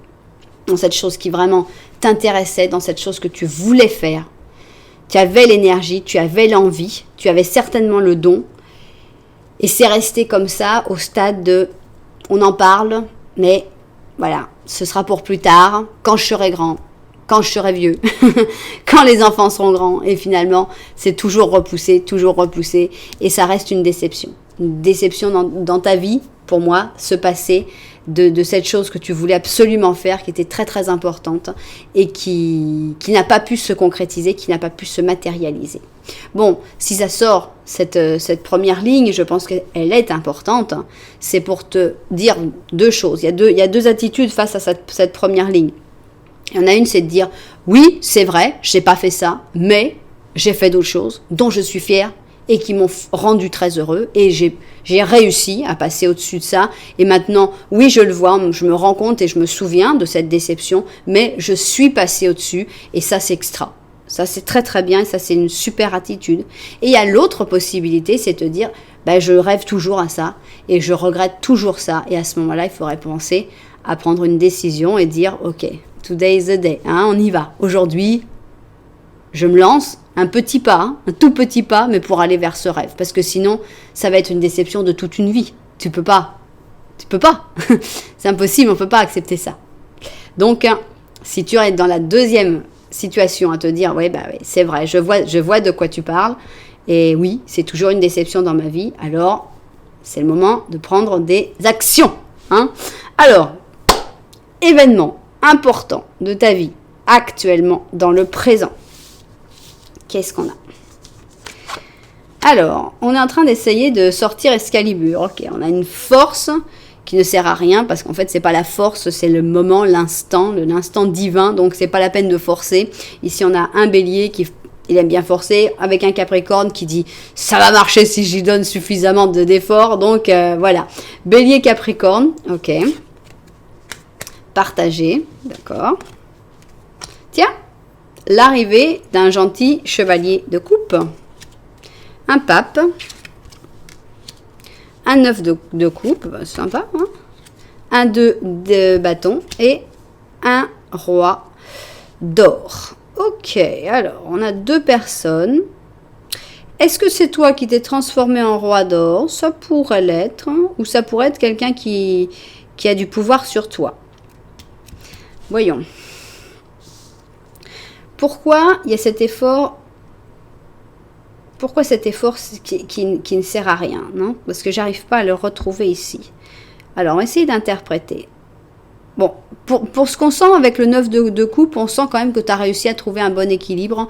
dans cette chose qui vraiment t'intéressait, dans cette chose que tu voulais faire. Tu avais l'énergie, tu avais l'envie, tu avais certainement le don, et c'est resté comme ça au stade de « on en parle, mais voilà, ce sera pour plus tard, quand je serai grand ». Quand je serai vieux, quand les enfants seront grands. Et finalement, c'est toujours repoussé, et ça reste une déception. Une déception dans ta vie, pour moi, ce passé de cette chose que tu voulais absolument faire, qui était très très importante, et qui n'a pas pu se concrétiser, qui n'a pas pu se matérialiser. Bon, si ça sort, cette première ligne, je pense qu'elle est importante, c'est pour te dire deux choses. Il y a deux attitudes face à cette première ligne. Il y en a une, c'est de dire, oui, c'est vrai, j'ai pas fait ça, mais j'ai fait d'autres choses dont je suis fière et qui m'ont rendu très heureux, et j'ai réussi à passer au-dessus de ça, et maintenant, oui, je le vois, je me rends compte et je me souviens de cette déception, mais je suis passée au-dessus, et ça, c'est extra. Ça, c'est très très bien, et ça, c'est une super attitude. Et il y a l'autre possibilité, c'est de dire, je rêve toujours à ça, et je regrette toujours ça, et à ce moment-là, il faudrait penser à prendre une décision et dire, ok, today is the day, hein, on y va. Aujourd'hui, je me lance, un petit pas, un tout petit pas, mais pour aller vers ce rêve. Parce que sinon, ça va être une déception de toute une vie. Tu peux pas. C'est impossible, on ne peut pas accepter ça. Donc, si tu es dans la deuxième situation à te dire, oui, c'est vrai, je vois de quoi tu parles, et oui, c'est toujours une déception dans ma vie, alors c'est le moment de prendre des actions. Hein. Alors, événement important de ta vie, actuellement, dans le présent. Qu'est-ce qu'on a? Alors, on est en train d'essayer de sortir Excalibur. Ok, on a une force qui ne sert à rien, parce qu'en fait, c'est pas la force, c'est le moment, l'instant divin, donc c'est pas la peine de forcer. Ici, on a un bélier qui il aime bien forcer, avec un Capricorne qui dit ça va marcher si j'y donne suffisamment d'efforts. Donc voilà, Bélier Capricorne, ok. Partagé, d'accord. Tiens, l'arrivée d'un gentil chevalier de coupe, un pape, un 9 de coupe, bah, sympa, hein, un 2 de bâton et un roi d'or. Ok, alors, on a 2 personnes. Est-ce que c'est toi qui t'es transformé en roi d'or? Ça pourrait l'être, hein, ou ça pourrait être quelqu'un qui a du pouvoir sur toi. Voyons. Pourquoi il y a cet effort? Pourquoi cet effort qui ne sert à rien, non? Parce que j'arrive pas à le retrouver ici. Alors, on va essayer d'interpréter. Bon, pour ce qu'on sent avec le 9 de coupe, on sent quand même que tu as réussi à trouver un bon équilibre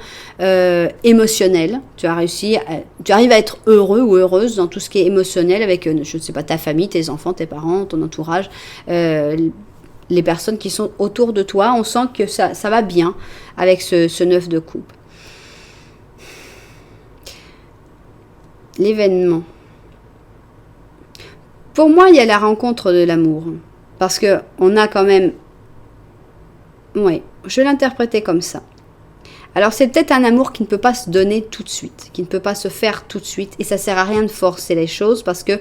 émotionnel. Tu arrives à être heureux ou heureuse dans tout ce qui est émotionnel avec, je ne sais pas, ta famille, tes enfants, tes parents, ton entourage, les personnes qui sont autour de toi. On sent que ça va bien avec ce 9 de coupe. L'événement. Pour moi, il y a la rencontre de l'amour. Parce qu'on a quand même... Oui, je l'interprétais comme ça. Alors c'est peut-être un amour qui ne peut pas se donner tout de suite, qui ne peut pas se faire tout de suite. Et ça ne sert à rien de forcer les choses parce que,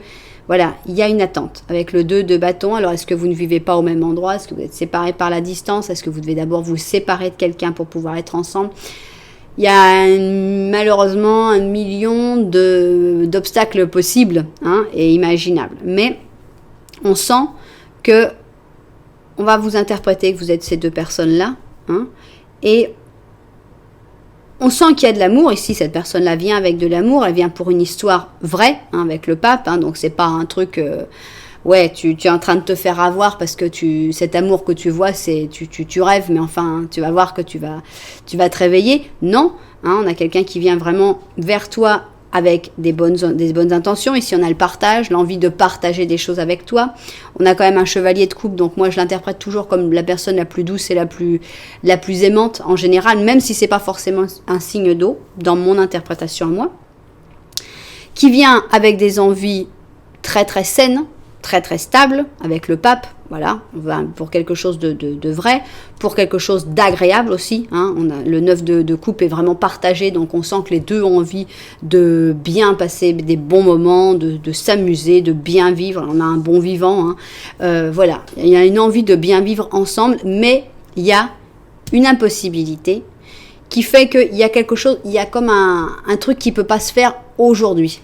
voilà, il y a une attente. Avec le 2 de bâton, alors est-ce que vous ne vivez pas au même endroit? Est-ce que vous êtes séparés par la distance? Est-ce que vous devez d'abord vous séparer de quelqu'un pour pouvoir être ensemble? Il y a malheureusement 1 million d'obstacles possibles, hein, et imaginables. Mais on sent que on va vous interpréter que vous êtes ces 2 personnes-là, hein, et on sent qu'il y a de l'amour. Ici, cette personne-là vient avec de l'amour, elle vient pour une histoire vraie, hein, avec le pape, hein, donc c'est pas un truc, ouais, tu es en train de te faire avoir parce que cet amour que tu vois, c'est tu rêves, mais enfin, tu vas voir que tu vas te réveiller. Non, hein, on a quelqu'un qui vient vraiment vers toi avec des bonnes intentions. Ici, on a le partage, l'envie de partager des choses avec toi. On a quand même un chevalier de coupe, donc moi, je l'interprète toujours comme la personne la plus douce et la plus aimante en général, même si c'est pas forcément un signe d'eau, dans mon interprétation à moi, qui vient avec des envies très très saines, très très stables, avec le pape. Voilà, on va pour quelque chose de vrai, pour quelque chose d'agréable aussi, hein. On a le 9 de coupe est vraiment partagé, donc on sent que les 2 ont envie de bien passer des bons moments, de s'amuser, de bien vivre. On a un bon vivant, hein. Voilà, il y a une envie de bien vivre ensemble, mais il y a une impossibilité qui fait qu'il y a quelque chose, il y a comme un truc qui ne peut pas se faire aujourd'hui.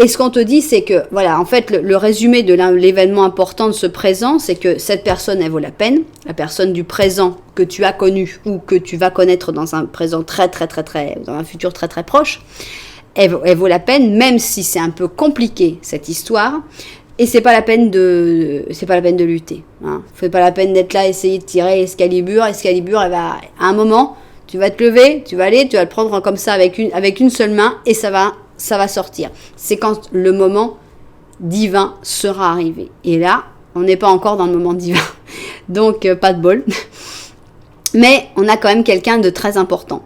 Et ce qu'on te dit, c'est que, voilà, en fait, le résumé de l'événement important de ce présent, c'est que cette personne, elle vaut la peine. La personne du présent que tu as connue ou que tu vas connaître dans un présent dans un futur très, très proche, elle vaut la peine, même si c'est un peu compliqué, cette histoire. Et c'est pas la peine de lutter, hein. C'est pas la peine d'être là, essayer de tirer Excalibur. Excalibur, elle va, à un moment, tu vas te lever, tu vas le prendre comme ça avec une seule main et ça va sortir. C'est quand le moment divin sera arrivé. Et là, on n'est pas encore dans le moment divin. Donc, pas de bol. Mais on a quand même quelqu'un de très important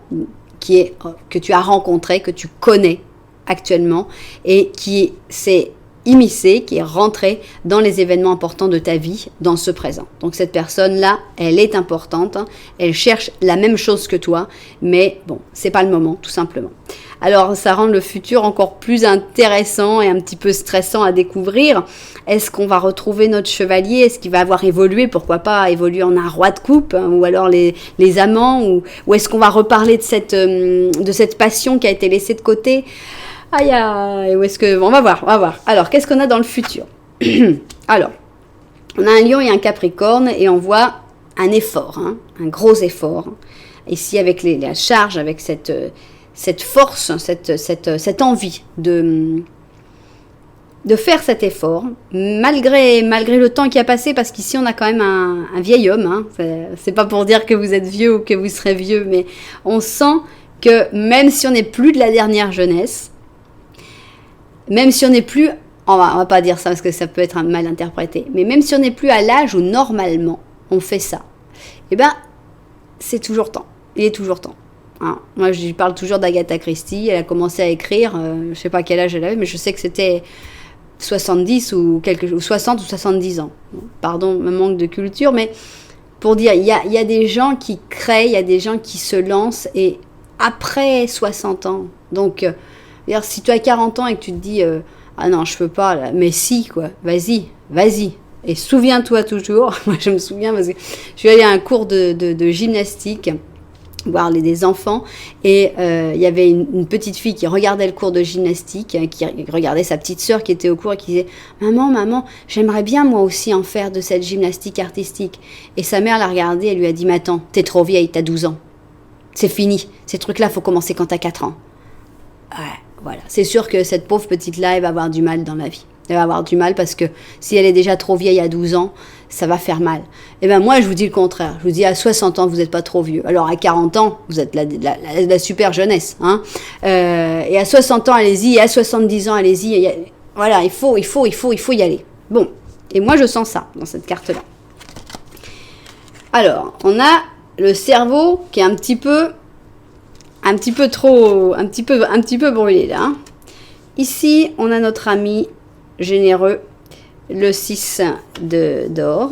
que tu as rencontré, que tu connais actuellement et qui s'est immiscé, qui est rentré dans les événements importants de ta vie, dans ce présent. Donc cette personne-là, elle est importante, hein, elle cherche la même chose que toi, mais bon, c'est pas le moment, tout simplement. Alors ça rend le futur encore plus intéressant et un petit peu stressant à découvrir. Est-ce qu'on va retrouver notre chevalier? Est-ce qu'il va avoir évolué? Pourquoi pas évoluer en un roi de coupe, hein, ou alors les amants, ou est-ce qu'on va reparler de cette passion qui a été laissée de côté? Aïe, aïe, où est-ce que... On va voir. Alors, qu'est-ce qu'on a dans le futur? Alors, on a un lion et un capricorne et on voit un effort, hein, un gros effort. Ici, avec la charge, avec cette force, cette envie de faire cet effort, malgré le temps qui a passé, parce qu'ici, on a quand même un vieil homme. Hein, c'est pas pour dire que vous êtes vieux ou que vous serez vieux, mais on sent que même si on n'est plus de la dernière jeunesse, même si on n'est plus on va pas dire ça parce que ça peut être mal interprété, mais même si on n'est plus à l'âge où normalement on fait ça, eh ben c'est toujours temps, il est toujours temps. Hein. Moi je parle toujours d'Agatha Christie, elle a commencé à écrire, je sais pas quel âge elle avait, mais je sais que c'était 70 ou 60 ou 70 ans. Pardon, me manque de culture, mais pour dire, il y a des gens qui créent, il y a des gens qui se lancent et après 60 ans. Donc, si tu as 40 ans et que tu te dis ah non, je peux pas, là. Mais si, quoi, vas-y. Et souviens-toi toujours, moi je me souviens parce que je suis allée à un cours de gymnastique, voir des enfants, et il y avait une petite fille qui regardait le cours de gymnastique, qui regardait sa petite sœur qui était au cours et qui disait « Maman, j'aimerais bien moi aussi en faire de cette gymnastique artistique. » Et sa mère l'a regardée et lui a dit « Mais attends, t'es trop vieille, t'as 12 ans. C'est fini, ces trucs-là, faut commencer quand t'as 4 ans. » Ouais, voilà. C'est sûr que cette pauvre petite-là, elle va avoir du mal dans la vie. Elle va avoir du mal parce que si elle est déjà trop vieille à 12 ans, ça va faire mal. Et bien moi, je vous dis le contraire. Je vous dis à 60 ans, vous n'êtes pas trop vieux. Alors à 40 ans, vous êtes la super jeunesse. Hein. Et à 60 ans, allez-y. Et à 70 ans, allez-y. Voilà, il faut y aller. Bon, et moi, je sens ça dans cette carte-là. Alors, on a le cerveau qui est un petit peu brûlé là. Hein. Ici, on a notre ami généreux, le 6 d'or.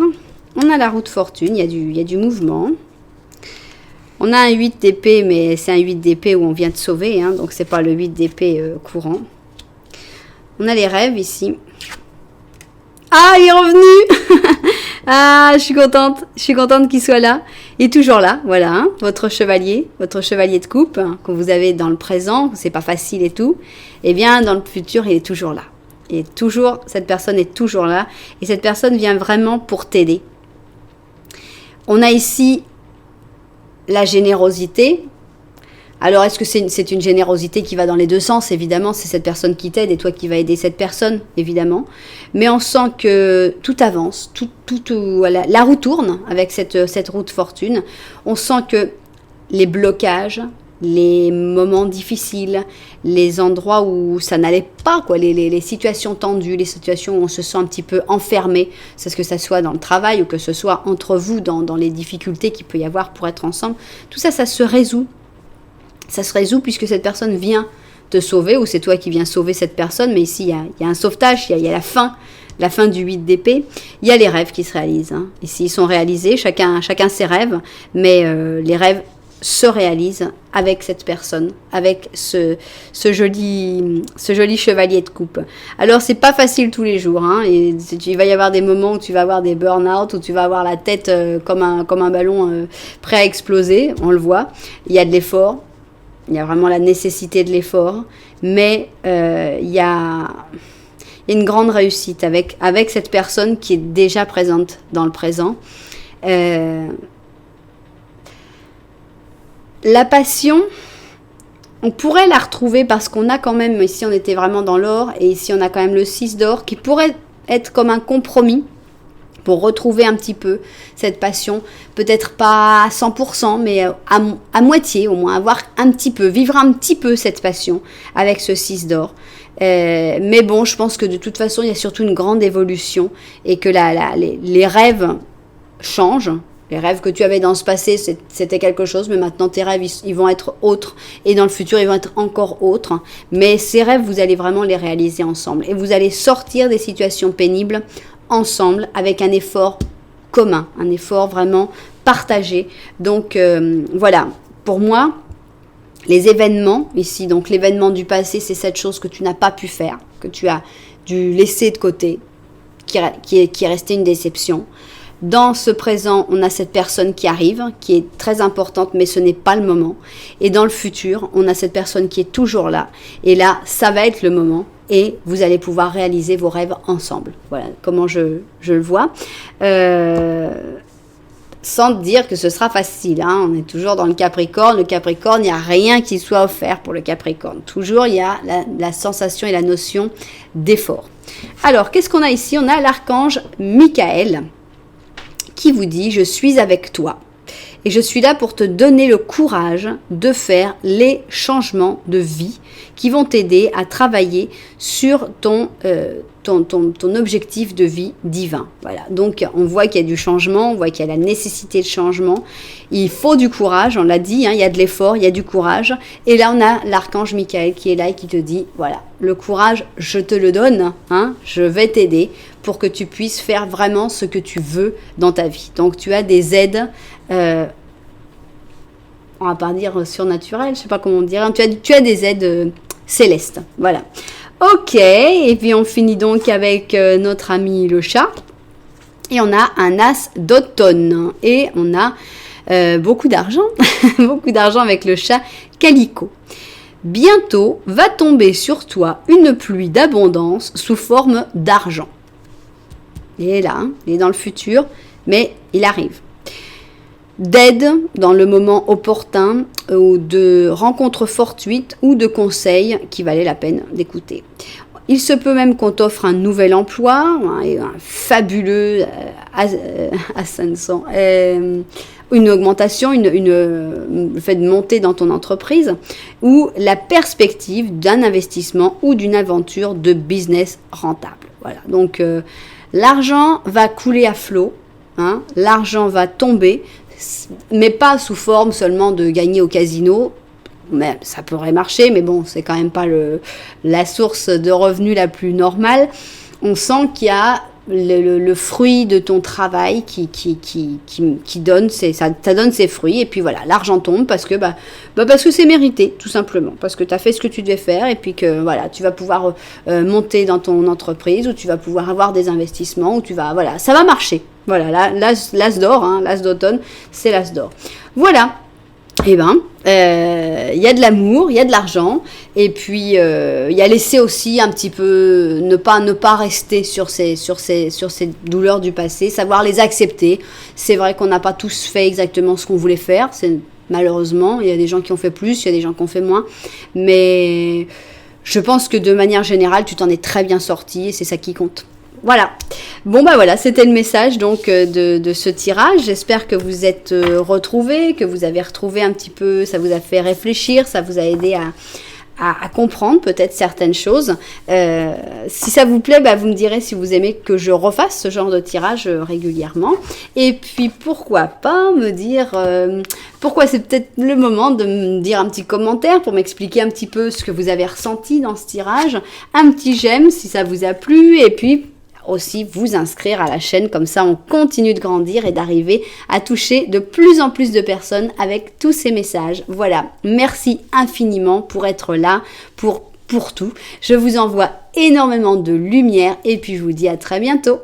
On a la roue de fortune, il y a du mouvement. On a un 8 d'épée, mais c'est un 8 d'épée où on vient de sauver, hein, donc c'est pas le 8 d'épée courant. On a les rêves ici. Ah, il est revenu. Ah, je suis contente qu'il soit là. Il est toujours là, voilà, hein, votre chevalier de coupe, hein, que vous avez dans le présent, c'est pas facile et tout. Eh bien, dans le futur, il est toujours là. Cette personne est toujours là. Et cette personne vient vraiment pour t'aider. On a ici la générosité. Alors, est-ce que c'est une générosité qui va dans les deux sens? Évidemment, c'est cette personne qui t'aide et toi qui vas aider cette personne, évidemment. Mais on sent que tout avance, la roue tourne avec cette roue de fortune. On sent que les blocages, les moments difficiles, les endroits où ça n'allait pas, quoi, les situations tendues, les situations où on se sent un petit peu enfermé, c'est ce que ça soit dans le travail ou que ce soit entre vous dans les difficultés qu'il peut y avoir pour être ensemble, tout ça, ça se résout. Ça se résout puisque cette personne vient te sauver ou c'est toi qui viens sauver cette personne, mais ici il y a un sauvetage, il y a la fin du 8 d'épée, il y a les rêves qui se réalisent. Hein. Ici ils sont réalisés, chacun ses rêves, mais les rêves se réalise avec cette personne, avec ce joli chevalier de coupe. Alors c'est pas facile tous les jours, hein, et il va y avoir des moments où tu vas avoir des burn-out, où tu vas avoir la tête comme un ballon prêt à exploser, on le voit. Il y a de l'effort, il y a vraiment la nécessité de l'effort, mais il y a une grande réussite avec cette personne qui est déjà présente dans le présent. La passion, on pourrait la retrouver parce qu'on a quand même, ici on était vraiment dans l'or, et ici on a quand même le 6 d'or qui pourrait être comme un compromis pour retrouver un petit peu cette passion, peut-être pas à 100%, mais à moitié au moins, avoir un petit peu, vivre un petit peu cette passion avec ce 6 d'or. Mais bon, je pense que de toute façon, il y a surtout une grande évolution et que les rêves changent. Les rêves que tu avais dans ce passé, c'était quelque chose, mais maintenant tes rêves, ils vont être autres. Et dans le futur, ils vont être encore autres. Mais ces rêves, vous allez vraiment les réaliser ensemble. Et vous allez sortir des situations pénibles ensemble avec un effort commun, un effort vraiment partagé. Donc voilà, pour moi, les événements ici, donc l'événement du passé, c'est cette chose que tu n'as pas pu faire, que tu as dû laisser de côté, qui est restée une déception. Dans ce présent, on a cette personne qui arrive, qui est très importante, mais ce n'est pas le moment. Et dans le futur, on a cette personne qui est toujours là. Et là, ça va être le moment. Et vous allez pouvoir réaliser vos rêves ensemble. Voilà comment je le vois. Sans dire que ce sera facile. Hein. On est toujours dans le Capricorne. Le Capricorne, il n'y a rien qui soit offert pour le Capricorne. Toujours, il y a la sensation et la notion d'effort. Alors, qu'est-ce qu'on a ici? On a l'archange Michael qui vous dit « Je suis avec toi et je suis là pour te donner le courage de faire les changements de vie qui vont t'aider à travailler sur ton objectif de vie divin. Voilà, donc on voit qu'il y a du changement, on voit qu'il y a la nécessité de changement. Il faut du courage, on l'a dit, hein, il y a de l'effort, il y a du courage. Et là, on a l'archange Michael qui est là et qui te dit, voilà, le courage, je te le donne, hein, je vais t'aider pour que tu puisses faire vraiment ce que tu veux dans ta vie. Donc, tu as des aides, on va pas dire surnaturelles, je sais pas comment on dirait, tu as des aides célestes, voilà. Ok, et puis on finit donc avec notre ami le chat. Et on a un as d'automne. Et on a beaucoup d'argent. Beaucoup d'argent avec le chat Calico. Bientôt va tomber sur toi une pluie d'abondance sous forme d'argent. Il est là, hein, il est dans le futur, mais il arrive. D'aide dans le moment opportun ou de rencontres fortuites ou de conseils qui valaient la peine d'écouter. Il se peut même qu'on t'offre un nouvel emploi, un fabuleux ascension, une augmentation, le fait de monter dans ton entreprise ou la perspective d'un investissement ou d'une aventure de business rentable. Voilà, donc l'argent va couler à flot, hein, l'argent va tomber, mais pas sous forme seulement de gagner au casino. Mais ça pourrait marcher, mais bon, c'est quand même pas la source de revenus la plus normale. On sent qu'il y a le fruit de ton travail qui donne ça donne ses fruits, et puis voilà, l'argent tombe parce que parce que c'est mérité, tout simplement, parce que tu as fait ce que tu devais faire, et puis que voilà, tu vas pouvoir monter dans ton entreprise, ou tu vas pouvoir avoir des investissements, ou voilà, ça va marcher. Voilà, l'as d'or, hein, l'as d'automne, c'est l'as d'or. Voilà. Eh ben, il y a de l'amour, il y a de l'argent, et puis il y a laisser aussi un petit peu, ne pas rester sur ces douleurs du passé, savoir les accepter. C'est vrai qu'on n'a pas tous fait exactement ce qu'on voulait faire, malheureusement, il y a des gens qui ont fait plus, il y a des gens qui ont fait moins, mais je pense que de manière générale, tu t'en es très bien sorti, et c'est ça qui compte. Voilà. Bon voilà, c'était le message donc de ce tirage. J'espère que vous êtes retrouvés, que vous avez retrouvé un petit peu, ça vous a fait réfléchir, ça vous a aidé à comprendre peut-être certaines choses. Si ça vous plaît, vous me direz si vous aimez que je refasse ce genre de tirage régulièrement. Et puis pourquoi pas me dire, pourquoi c'est peut-être le moment de me dire un petit commentaire pour m'expliquer un petit peu ce que vous avez ressenti dans ce tirage. Un petit j'aime si ça vous a plu, et puis aussi vous inscrire à la chaîne, comme ça on continue de grandir et d'arriver à toucher de plus en plus de personnes avec tous ces messages. Voilà, merci infiniment pour être là, pour tout. Je vous envoie énormément de lumière, et puis je vous dis à très bientôt.